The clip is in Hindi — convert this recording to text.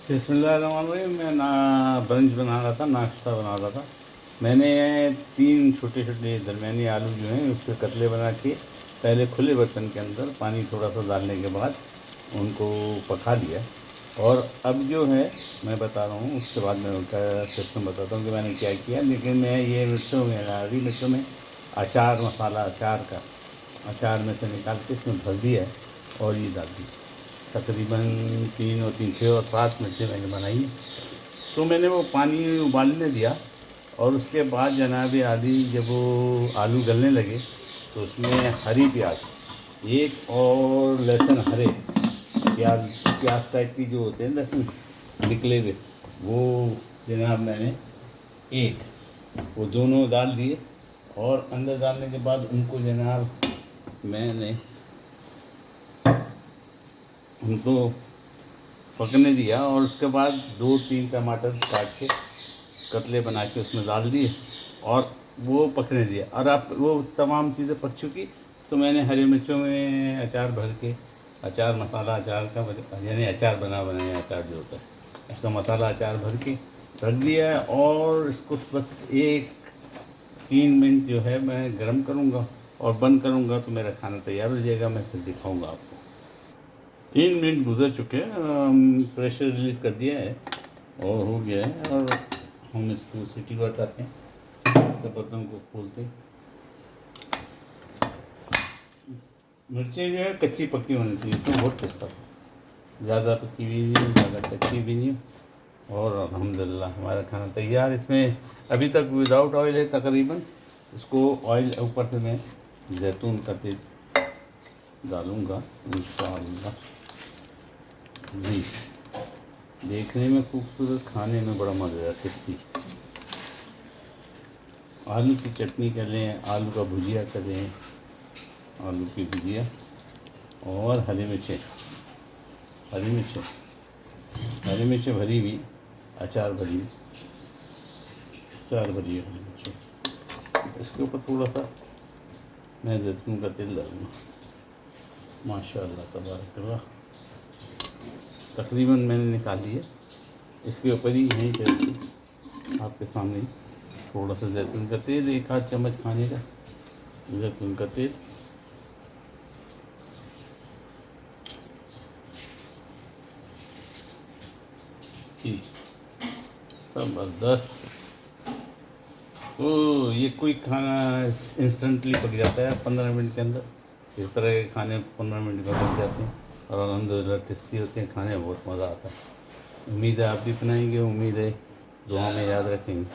बिस्मिल्लाहिर्रहमानिर्रहीम। मैं ब्रंच बना रहा था, नाश्ता बना रहा था। मैंने 3 छोटे-छोटे दरमियानी आलू जो हैं उसके कतले बना के पहले खुले बर्तन के अंदर पानी थोड़ा-सा डालने के बाद उनको पका लिया। और अब जो है मैं बता रहा हूँ, उसके बाद मैं उनका सिस्टम बताता हूँ कि मैंने क्या किया। लेकिन मैं ये मिर्चों में, हरी मिर्चों में अचार मसाला, अचार में से निकाल के इसमें भर दिया है और ये डाल दी। तकरीबन 3 और 3 6 और 7 मिर्चें मैंने बनाई हैं। तो मैंने वो पानी उबालने दिया और उसके बाद जनाब आली जब वो आलू गलने लगे तो उसमें हरी प्याज एक और लहसुन, हरे प्याज प्याज टाइप की जो होते हैं लहसुन निकले हुए, वो जनाब मैंने एक वो दोनों डाल दिए। और अंदर डालने के बाद उनको जनाब मैंने उनको पकने दिया और उसके बाद 2-3 टमाटर काट के कतले बना के उसमें डाल दिए और वो पकने दिया। और अब वो तमाम चीज़ें पक चुकी तो मैंने हरी मिर्चों में अचार भर के, अचार मसाला अचार का यानी अचार बनाया अचार जो होता है उसका मसाला अचार भर के रख दिया है। और इसको बस 1-3 मिनट जो है मैं गरम करूँगा और बंद करूँगा तो मेरा खाना तैयार हो जाएगा। मैं फिर दिखाऊँगा आपको। 3 मिनट गुजर चुके हैं, प्रेशर रिलीज़ कर दिया है और हो गया है। और हम इसको सीटी बताते हैं, इसके बर्तन को खोलते हैं। मिर्चें जो है कच्ची पक्की होनी चाहिए तो बहुत टेस्ट आता है। ज़्यादा पक्की भी नहीं, ज़्यादा कच्ची भी नहीं। और अल्हम्दुलिल्लाह हमारा खाना तैयार। इसमें अभी तक विदाउट ऑयल है तकरीबन। इसको ऑयल ऊपर से मैं जैतून का तेल डालूँगा इंशाअल्लाह जी। देखने में खूबसूरत, खाने में बड़ा मज़ेदार टेस्टी। आलू की चटनी कर लें, आलू का भुजिया कर लें, आलू की भुजिया और हरी मिर्चें हरी मिर्चें भरी हुई, अचार भरी हुई, अचार भरी हरी मिर्चें। इसके ऊपर थोड़ा सा मैं जैतून का तेल डालूँगा। माशाअल्लाह तबारकल्लाह। तकरीबन मैंने निकाल लिया। इसके ऊपर ही यहीं पे आपके सामने थोड़ा सा जैतून का तेल, 1 आध चम्मच खाने का जैतून का तेल। जी ज़बरदस्त। तो ये कोई खाना इंस्टेंटली पक जाता है 15 मिनट के अंदर। इस तरह के खाने 15 मिनट में पक जाते हैं और अल्हम्दुलिल्लाह टेस्टी होते हैं, खाने में बहुत मज़ा आता है। उम्मीद है आप भी बनाएंगे, उम्मीद है दुआ में याद रखेंगे।